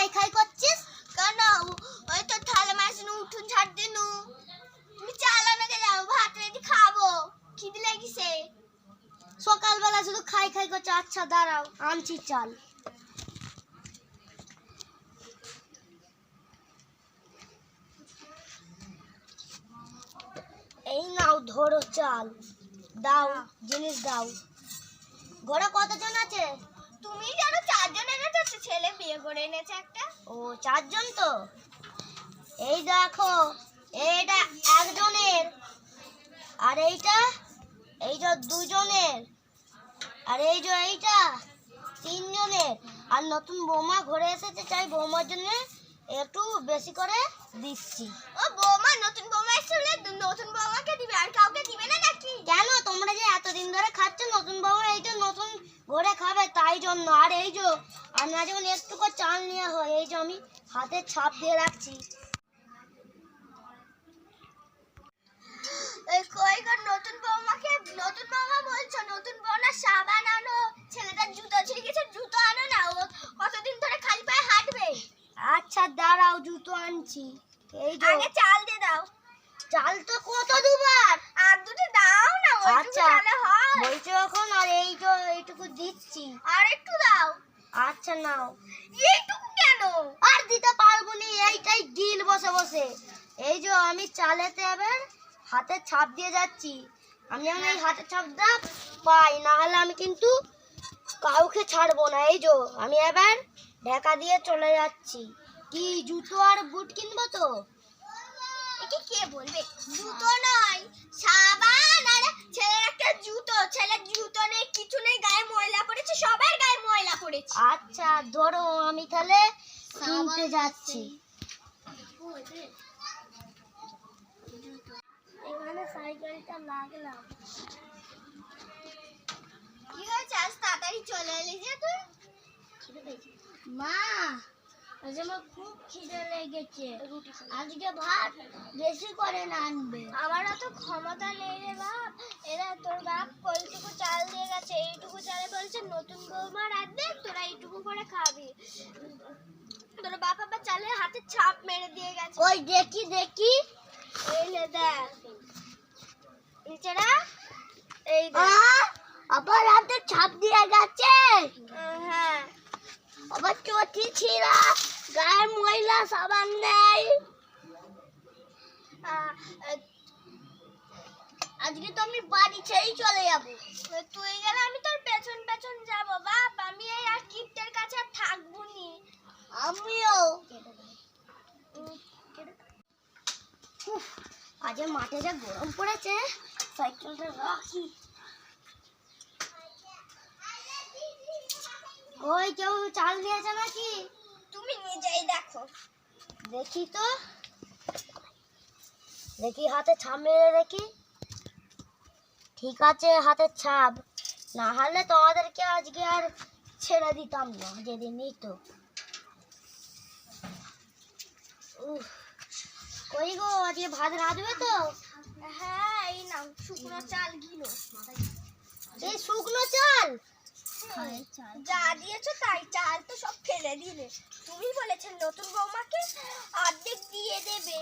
খাই খাই করছিস কেন? ওই তো থালা মাসনু উঠুন ছাড় দিনু। তুমি চালানোকে যাও, ভাত রেডি খাবো, খিদে লেগেছে। সকালবেলা শুধু খাই খাই করছে। আচ্ছা দাঁড়াও, আনছি চাল। এই নাও ধরো চাল, দাও জিনিস দাও। ঘরে কতজন আছে? তুমি জানো 4 জন এনেছে, ছেলে বিয়ে করে এনেছে একটা। ও 4 জন তো। এই দেখো, এইটা একজনের, আর এইটা 2 জনের, আর এইটা 3 জনের। আর নতুন বৌমা ঘরে এসেছে, চাই বৌমার জন্য একটু বেশি করে দিচ্ছি। ও বৌমা, নতুন বৌমা এসেছে, নতুন বৌমাকে দিবে, আর কাউকে দিবে না নাকি? কেন, তোমরা যে এতদিন ধরে খাচ্ছ, নতুন বৌমা এইটা নতুন ঘরে খাবে তাই জন্য। আর এই যে আমরা যখন একটু করে চাল নেওয়া হয়, এই যে আমি হাতে ছাপ দিয়ে রাখছি। নতুন বৌমাকে নতুন বৌমা বলছো? নতুন বউ না, সাবান আনো। ছেলেটার জুতো ছিঁড়ে গেছে, জুতো আনো না, ও কতদিন ধরে খালি পায়ে হাঁটবে। আচ্ছা দাঁড়াও, জুতো আনছি। এই যে আগে চাল দিয়ে দাও। চাল তো কত দুবার, আর দুটো দাও না। আচ্ছা বলছো এখন, আর এই যে এইটুকু দিচ্ছি। আর একটু দাও। আচ্ছা নাও। এইটুকু কেন? আর দিতে পারবো না, এইটাই ডিল বসে বসে। এই যে আমি চালেতে এবার হাতে ছাপ দিয়ে যাচ্ছি। আমি এই হাতের ছাপটা পাই, না হলে আমি কিন্তু কাউকে ছাড়বো না। এই যে আমি এবার ঢাকা দিয়ে চলে যাচ্ছি। কি জুতো আর বুট কিনবো তো? একে কে বলবে? জুতো নয়, সাবান আর ছেলের একটা জুতো। ছেলের জুতো নেই, কিছু নেই, গায়ে ময়লা পড়েছে, সবার গায়ে ময়লা পড়েছে। আচ্ছা ধরো, আমি তাহলে কিনতে যাচ্ছি। এখানে সাইকেলটা লাগলাম। কি হয়েছে, আজ তাড়াতাড়ি চলে এলি যে তুই? মা, আজ আমার খুব খিদে লেগেছে, আজকে ভাত বেশি করে আনবে। আমার তো ক্ষমতা নেই রে বাপ। এরা তোর বাপ কলটুকু চাল দিয়ে গেছে, এইটুকু চালে বলছে নতুন বৌমা রাঁধবে, তোরা এইটুকু করে খাবি। তোর বাপ আবার চালে হাতে ছাপ মেরে দিয়ে গেছে। ওই দেখি দেখি, এই নে দেখ নিচেরা, এই আবার হাতে ছাপ দিয়ে গেছে। হ্যাঁ, আবার চটি ছিঁড়া, গায়ে ময়লা, সাবান নেই। আজকে তো আমি বাড়ি ছেড়েই চলে যাবো। তুই গেলে আমি তোর পেছন পেছন যাবো বাপ। আমি এই আর কিপ্টের কাছে আর থাকবো নি। আমিও। আজ মাঠে যা গরম পড়েছে, সাইকেলটা রাখি। ওই কেউ চাল দিয়েছে নাকি? তুমি নিজেই দেখো। দেখি তো, দেখি হাতে ছাপ মেরে দেখি। ঠিক আছে, হাতের ছাপ। না হলে তোমাদেরকে আজকে আর ছেড়ে দিতাম না, যেদিনই তো। কই গো, আজকে ভাত রাঁধবে তো? হ্যাঁ, এই নাও শুকনো চাল কিলো। এই শুকনো চাল? যা দিয়েছো তাই, চাল তো সব ফেলে দিলে। তুমি বলেছেন নতুন বৌমাকে অর্ধেক দিয়ে দেবে।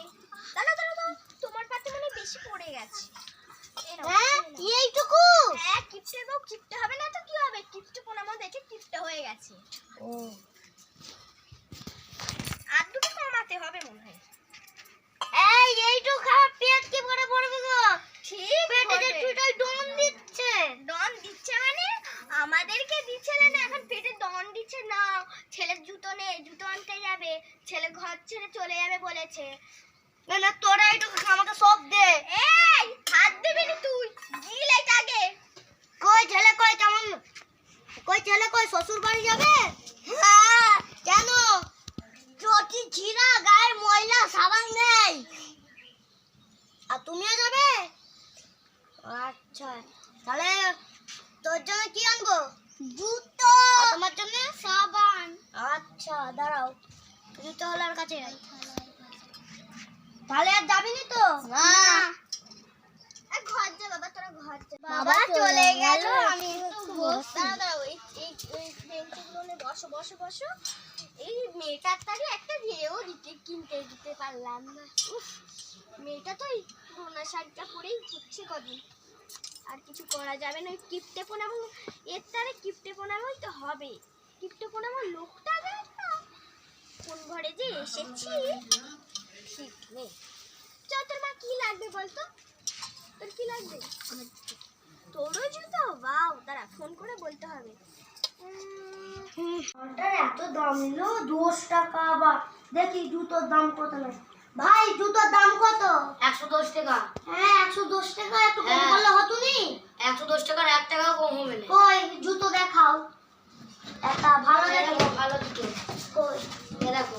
দাঁড়া দাঁড়া দাঁড়া, তোমার পাতে মানে বেশি পড়ে গেছে। হ্যাঁ এইটুকু? হ্যাঁ, কিপটে বউ, কিপটে হবে না তো কি হবে? কিপটে পোনামো দেখে কিপটে হয়ে গেছে। ও, আর দুটো কমাতে হবে মনে হয়। এইটুকু খাওয়া পেট কি করে পড়বে গো? ঠিক, পেটে যে টুটাই ডন দিচ্ছে। ডন দিচ্ছে মানে আমাদেরকে দিচ্ছে না, এখন পেটে ডন দিচ্ছে না। ছেলের জুতো নেই, জুতো আনতে যাবে, ছেলে ঘর ছেড়ে চলে যাবে বলেছে। না না, তোরা এইটুকু আমাকে সব দে। এই হাত দিবি না তুই, গিলে আগে। কই ছেলে, কই কেমন, কই ছেলে, কই শ্বশুর বাড়ি যাবে? হ্যাঁ, কেন? চটি ছিঁড়া, গায়ে ময়লা, সাবান নেই। আর তুমিও যাবে? আচ্ছা, তাহলে তোর জন্য কি আনবো? জুতো। তোমার জন্য সাবান। আচ্ছা দাঁড়াও, জুতোওয়ালার কাছে যাই। তাহলে আর যাবি না তো? না, ঘর যা বাবা, তোরা ঘর যা। বাবা চলে গেল, আমি একটু বসি। দাঁড়াও, এই বেঞ্চগুলো বসো বসো বসো। এই মেয়েটার তারে একটা রেও কিনতে দিতে পারলাম না। উফ, মেয়েটা তো এই পুরোনো শাড়িটা পরেই হচ্ছে কদিন, আর কিছু করা যাবে না। ওই কিপটে পোনাবো, এর তারে কিপটে পোনাবোই তো হবে। কিপটে পোনাবো লোকটা দেখ না কোন ঘরে যে এসেছি ঠিক নেই। চল, তোর মা কি লাগবে বলতো? তোর কি লাগবে? তোরও জুতো? বাও, দাঁড়া ফোন করে বলতে হবে। ঘন্টার এত দাম নিলো 10 টাকা। আবার দেখি জুতোর দাম কত নেয়। ভাই জুতোর দাম কত? 110 টাকা। হ্যাঁ 110 টাকা, একটু কম করলে হতো নি? 110 টাকার 1 টাকা কম হবে না। কই জুতো দেখাও, একটা ভালো দেখো। ভালো জুতো কই এ দেখো।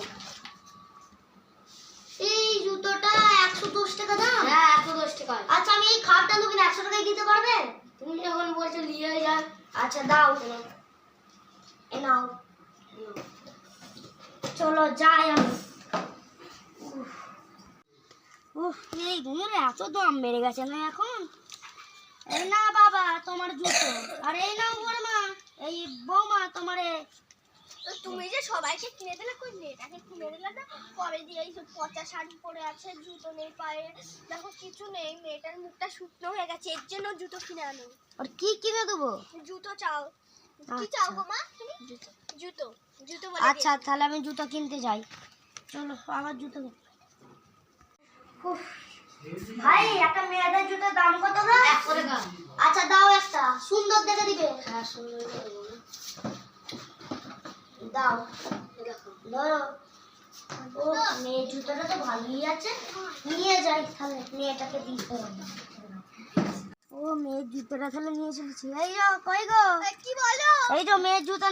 এই জুতোটা 110 টাকা দাম? হ্যাঁ 110 টাকা। আচ্ছা আমি এই খাটটা নেব, 100 টাকায় দিতে পারবে? তুমি যখন বলছো নিয়ে যাও। আচ্ছা দাও, এ নাও। চলো যাই আমি। উফ, এই গুলোর এত দাম বেড়ে গেছে না এখন। এই না বাবা তোমার জুতো, আর এই নাও বড়মা, এই বৌমা তোমারে। তুমি যে সবাইকে কিনে দিলে, কই মেয়েটাকে কিনে দিলে না? কবে দিয়ে এই সব পচা শাড়ি পরে আছে, জুতো নেই পায়ে, দেখো কিছু নেই। মেয়েটার মুখটা শুকনো হয়ে গেছে, এর জন্য জুতো কিনে আনো। আর কি কিনে দেবো? জুতো চাও? কি আচ্ছা। চাও গো মা তুমি? জুতো জুতো জুতো বলে আচ্ছা তাহলে আমি জুতো কিনতে যাই। চলো আমার জুতো। উফ, ভাই একটা মেয়েদের জুতোর দাম কত গো? 100 টাকা। আচ্ছা দাও, একটা সুন্দর দেখে দিবে। হ্যাঁ সুন্দর করে দেবো না। দাও এ দেখো। ধরো। ও মেয়ে জুতোটা তো ভালোই আছে, নিয়ে যাই তাহলে। মেয়েটাকে দিতে হবে। ও মেয়ের জুতোটা তাহলে নিয়ে চলেছি। এই যো কই গো? কি বলো? এই যো মেয়ের জুতো